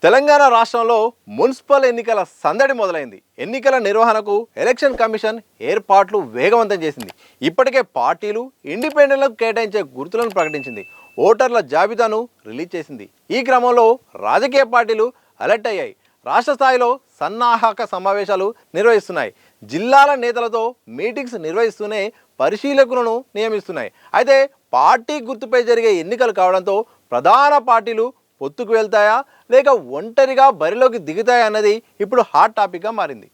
తెలంగాణ రాష్ట్రంలో మున్సిపల్ ఎన్నికల సందడి మొదలైంది. ఎన్నికల నిర్వహణకు ఎలక్షన్ కమిషన్ ఏర్పాట్లు వేగవంతం చేసింది. ఇప్పటికే పార్టీలు ఇండిపెండెంట్లకు కేటాయించే గుర్తులను ప్రకటించింది. ఓటర్ల జాబితాను రిలీజ్ చేసింది. ఈ క్రమంలో రాజకీయ పార్టీలు అలర్ట్ అయ్యాయి. రాష్ట్ర స్థాయిలో సన్నాహక సమావేశాలు నిర్వహిస్తున్నాయి. జిల్లాల నేతలతో మీటింగ్స్ నిర్వహిస్తూనే పరిశీలకులను నియమిస్తున్నాయి. అయితే పార్టీ గుర్తుపై జరిగే ఎన్నికలు కావడంతో ప్రధాన పార్టీలు పొత్తుకు వెళ్తాయా లేక ఒంటరిగా బరిలోకి దిగుతాయా అన్నది ఇప్పుడు హాట్ టాపిక్గా మారింది.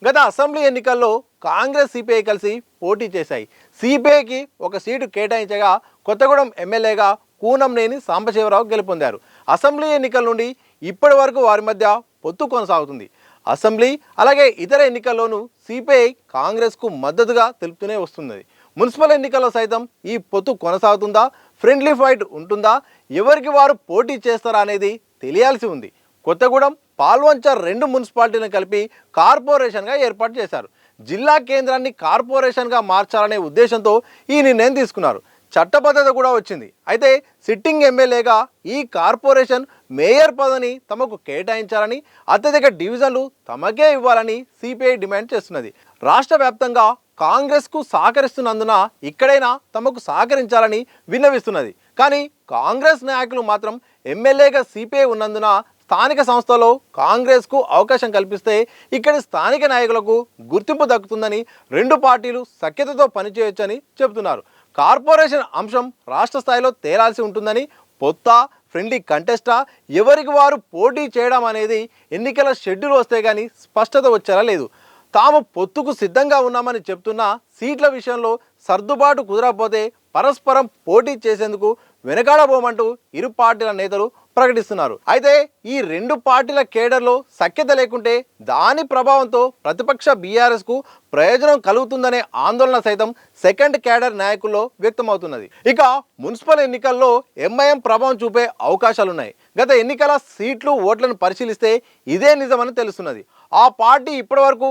గత అసెంబ్లీ ఎన్నికల్లో కాంగ్రెస్ సిపిఐ కలిసి పోటీ చేశాయి. సిపిఐకి ఒక సీటు కేటాయించగా కొత్తగూడెం ఎమ్మెల్యేగా కూనంనేని సాంబశివరావు గెలుపొందారు. అసెంబ్లీ ఎన్నికల నుండి ఇప్పటి వరకు వారి మధ్య పొత్తు కొనసాగుతుంది. అసెంబ్లీ అలాగే ఇతర ఎన్నికల్లోనూ సిపిఐ కాంగ్రెస్కు మద్దతుగా తెలుపుతూనే వస్తున్నది. మున్సిపల్ ఎన్నికల్లో సైతం ఈ పొత్తు కొనసాగుతుందా, ఫ్రెండ్లీ ఫైట్ ఉంటుందా, ఎవరికి వారు పోటీ చేస్తారా అనేది తెలియాల్సి ఉంది. కొత్తగూడెం, పాల్వంచ రెండు మున్సిపాలిటీలను కలిపి కార్పొరేషన్గా ఏర్పాటు చేశారు. జిల్లా కేంద్రాన్ని కార్పొరేషన్గా మార్చాలనే ఉద్దేశంతో ఈ నిర్ణయం తీసుకున్నారు. చట్టబద్ధత కూడా వచ్చింది. అయితే సిట్టింగ్ ఎమ్మెల్యేగా ఈ కార్పొరేషన్ మేయర్ పదవిని తమకు కేటాయించాలని, అత్యధిక డివిజన్లు తమకే ఇవ్వాలని సిపిఐ డిమాండ్ చేస్తున్నది. రాష్ట్ర వ్యాప్తంగా కాంగ్రెస్కు సహకరిస్తున్నందున ఇక్కడైనా తమకు సహకరించాలని విన్నవిస్తున్నది. కానీ కాంగ్రెస్ నాయకులు మాత్రం ఎమ్మెల్యేగా సిపిఐ ఉన్నందున స్థానిక సంస్థలో కాంగ్రెస్కు అవకాశం కల్పిస్తే ఇక్కడి స్థానిక నాయకులకు గుర్తింపు దక్కుతుందని, రెండు పార్టీలు సఖ్యతతో పనిచేయొచ్చని చెబుతున్నారు. కార్పొరేషన్ అంశం రాష్ట్ర స్థాయిలో తేలాల్సి ఉంటుందని, పొత్త ఫ్రెండ్లీ కంటెస్టా, ఎవరికి వారు పోటీ చేయడం అనేది ఎన్నికల షెడ్యూల్ వస్తే కానీ స్పష్టత వచ్చేలా లేదు. తాము పొత్తుకు సిద్ధంగా ఉన్నామని చెప్తున్న సీట్ల విషయంలో సర్దుబాటు కుదరకపోతే పరస్పరం పోటీ చేసేందుకు వెనకాడబోమంటూ ఇరు పార్టీల నేతలు ప్రకటిస్తున్నారు. అయితే ఈ రెండు పార్టీల కేడర్లో సఖ్యత లేకుంటే దాని ప్రభావంతో ప్రతిపక్ష బీఆర్ఎస్కు ప్రయోజనం కలుగుతుందనే ఆందోళన సైతం సెకండ్ కేడర్ నాయకుల్లో వ్యక్తమవుతున్నది. ఇక మున్సిపల్ ఎన్నికల్లో ఎంఐఎం ప్రభావం చూపే అవకాశాలున్నాయి. గత ఎన్నికల సీట్లు ఓట్లను పరిశీలిస్తే ఇదే నిజమని తెలుస్తున్నది. ఆ పార్టీ ఇప్పటి వరకు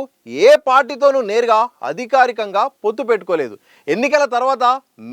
ఏ పార్టీతోనూ నేరుగా అధికారికంగా పొత్తు పెట్టుకోలేదు. ఎన్నికల తర్వాత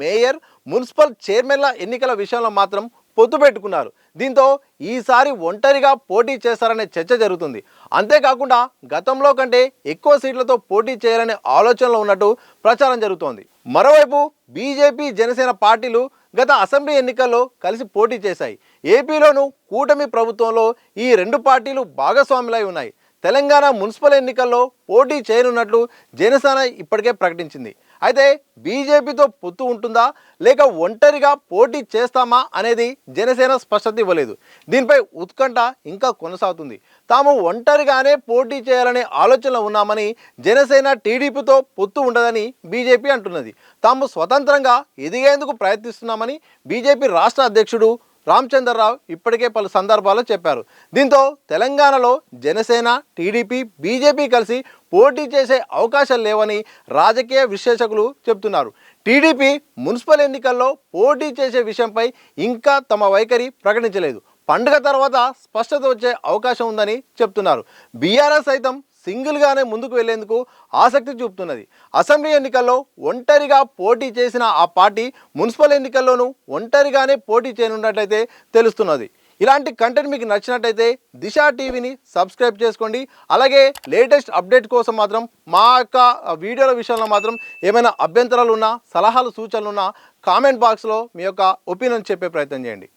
మేయర్, మున్సిపల్ చైర్మన్ల ఎన్నికల విషయంలో మాత్రం పొత్తు పెట్టుకున్నారు. దీంతో ఈసారి ఒంటరిగా పోటీ చేస్తారనే చర్చ జరుగుతుంది. అంతేకాకుండా గతంలో కంటే ఎక్కువ సీట్లతో పోటీ చేయాలనే ఆలోచనలో ఉన్నట్టు ప్రచారం జరుగుతోంది. మరోవైపు బీజేపీ, జనసేన పార్టీలు గత అసెంబ్లీ ఎన్నికల్లో కలిసి పోటీ చేశాయి. ఏపీలోనూ కూటమి ప్రభుత్వంలో ఈ రెండు పార్టీలు భాగస్వాములై ఉన్నాయి. తెలంగాణ మున్సిపల్ ఎన్నికల్లో పోటీ చేయనున్నట్లు జనసేన ఇప్పటికే ప్రకటించింది. అయితే బీజేపీతో పొత్తు ఉంటుందా లేక ఒంటరిగా పోటీ చేస్తామా అనేది జనసేన స్పష్టత ఇవ్వలేదు. దీనిపై ఉత్కంఠ ఇంకా కొనసాగుతుంది. తాము ఒంటరిగానే పోటీ చేయాలనే ఆలోచనలో ఉన్నామని జనసేన, టీడీపీతో పొత్తు ఉండదని బీజేపీ అంటున్నది. తాము స్వతంత్రంగా ఎదిగేందుకు ప్రయత్నిస్తున్నామని బీజేపీ రాష్ట్ర అధ్యక్షుడు రామచంద్రరావు ఇప్పటికే పలు సందర్భాల్లో చెప్పారు. దీంతో తెలంగాణలో జనసేన, టీడీపీ, బీజేపీ కలిసి పోటీ చేసే అవకాశాలు లేవని రాజకీయ విశ్లేషకులు చెబుతున్నారు. టీడీపీ మున్సిపల్ ఎన్నికల్లో పోటీ చేసే విషయంపై ఇంకా తమ వైఖరి ప్రకటించలేదు. పండుగ తర్వాత స్పష్టత వచ్చే అవకాశం ఉందని చెప్తున్నారు. బీఆర్ఎస్ సైతం సింగిల్గానే ముందుకు వెళ్లేందుకు ఆసక్తి చూపుతున్నది. అసెంబ్లీ ఎన్నికల్లో ఒంటరిగా పోటీ చేసిన ఆ పార్టీ మున్సిపల్ ఎన్నికల్లోనూ ఒంటరిగానే పోటీ చేయనున్నట్లయితే తెలుస్తున్నది. ఇలాంటి కంటెంట్ మీకు నచ్చినట్టయితే దిశ టీవీని సబ్స్క్రైబ్ చేసుకోండి. అలాగే లేటెస్ట్ అప్డేట్ కోసం మాత్రం మా యొక్క వీడియోల విషయంలో మాత్రం ఏమైనా అభ్యంతరాలు ఉన్నా, సలహాలు, సూచనలు ఉన్నా కామెంట్ బాక్స్లో మీ యొక్క ఒపీనియన్ చెప్పే ప్రయత్నం చేయండి.